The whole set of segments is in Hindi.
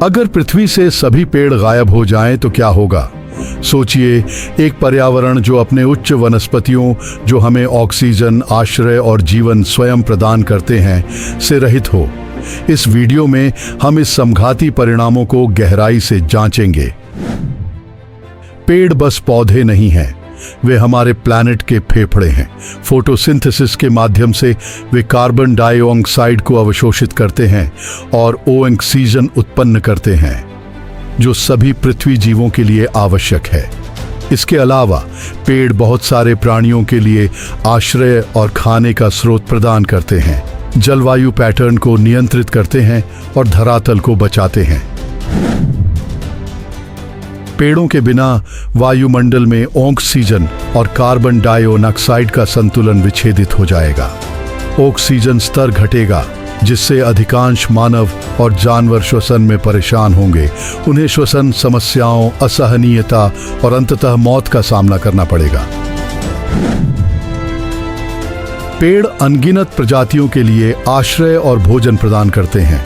अगर पृथ्वी से सभी पेड़ गायब हो जाएं तो क्या होगा? सोचिए, एक पर्यावरण जो अपने उच्च वनस्पतियों, जो हमें ऑक्सीजन, आश्रय और जीवन स्वयं प्रदान करते हैं, से रहित हो। इस वीडियो में हम इस समघाती परिणामों को गहराई से जांचेंगे। पेड़ बस पौधे नहीं हैं, वे हमारे प्लैनेट के फेफड़े हैं। फोटोसिंथेसिस के माध्यम से वे कार्बन डाइऑक्साइड को अवशोषित करते हैं और ऑक्सीजन उत्पन्न करते हैं, जो सभी पृथ्वी जीवों के लिए आवश्यक है। इसके अलावा पेड़ बहुत सारे प्राणियों के लिए आश्रय और खाने का स्रोत प्रदान करते हैं, जलवायु पैटर्न को नियंत्रित करते हैं और धरातल को बचाते हैं। पेड़ों के बिना वायुमंडल में ऑक्सीजन और कार्बन डाइऑक्साइड का संतुलन विच्छेदित हो जाएगा। ऑक्सीजन स्तर घटेगा, जिससे अधिकांश मानव और जानवर श्वसन में परेशान होंगे। उन्हें श्वसन समस्याओं, असहनीयता और अंततः मौत का सामना करना पड़ेगा। पेड़ अनगिनत प्रजातियों के लिए आश्रय और भोजन प्रदान करते हैं।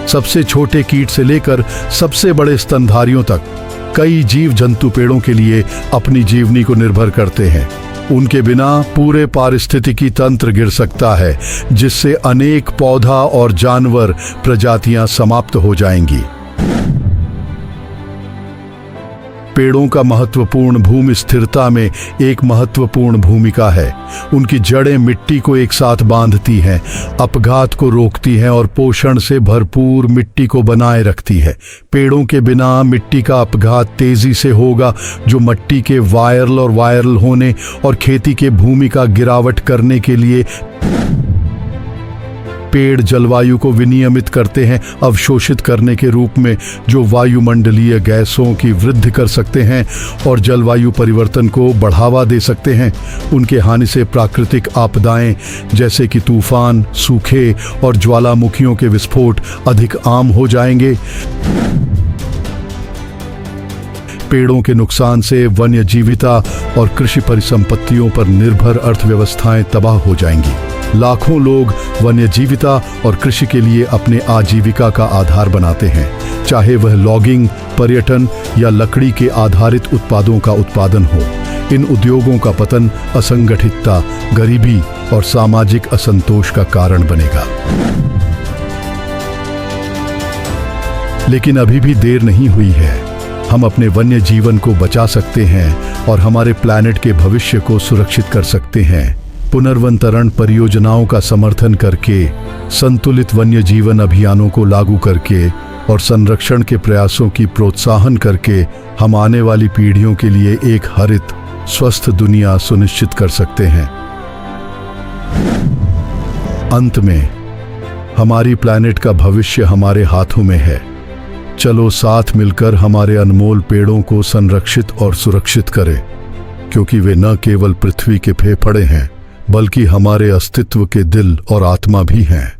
सबसे छोटे कीट से लेकर सबसे बड़े स्तनधारियों तक कई जीव जंतु पेड़ों के लिए अपनी जीवनी को निर्भर करते हैं। उनके बिना पूरे पारिस्थितिकी तंत्र गिर सकता है, जिससे अनेक पौधा और जानवर प्रजातियां समाप्त हो जाएंगी। पेड़ों का महत्वपूर्ण भूमि स्थिरता में एक महत्वपूर्ण भूमिका है। उनकी जड़ें मिट्टी को एक साथ बांधती हैं, अपघात को रोकती हैं और पोषण से भरपूर मिट्टी को बनाए रखती है। पेड़ों के बिना मिट्टी का अपघात तेजी से होगा, जो मिट्टी के वायरल होने और खेती के भूमि का गिरावट करने के लिए। पेड़ जलवायु को विनियमित करते हैं, अवशोषित करने के रूप में, जो वायुमंडलीय गैसों की वृद्धि कर सकते हैं और जलवायु परिवर्तन को बढ़ावा दे सकते हैं। उनके हानि से प्राकृतिक आपदाएं जैसे कि तूफान, सूखे और ज्वालामुखियों के विस्फोट अधिक आम हो जाएंगे। पेड़ों के नुकसान से वन्य जीविता और कृषि परिसंपत्तियों पर निर्भर अर्थव्यवस्थाएं तबाह हो जाएंगी। लाखों लोग वन्य जीविता और कृषि के लिए अपने आजीविका का आधार बनाते हैं, चाहे वह लॉगिंग, पर्यटन या लकड़ी के आधारित उत्पादों का उत्पादन हो। इन उद्योगों का पतन असंगठितता, गरीबी और सामाजिक असंतोष का कारण बनेगा। लेकिन अभी भी देर नहीं हुई है। हम अपने वन्य जीवन को बचा सकते हैं और हमारे प्लैनेट के भविष्य को सुरक्षित कर सकते हैं। पुनर्वनतरण परियोजनाओं का समर्थन करके, संतुलित वन्य जीवन अभियानों को लागू करके और संरक्षण के प्रयासों की प्रोत्साहन करके हम आने वाली पीढ़ियों के लिए एक हरित, स्वस्थ दुनिया सुनिश्चित कर सकते हैं। अंत में, हमारी प्लैनेट का भविष्य हमारे हाथों में है। चलो साथ मिलकर हमारे अनमोल पेड़ों को संरक्षित और सुरक्षित करें, क्योंकि वे न केवल पृथ्वी के फेफड़े हैं, बल्कि हमारे अस्तित्व के दिल और आत्मा भी हैं।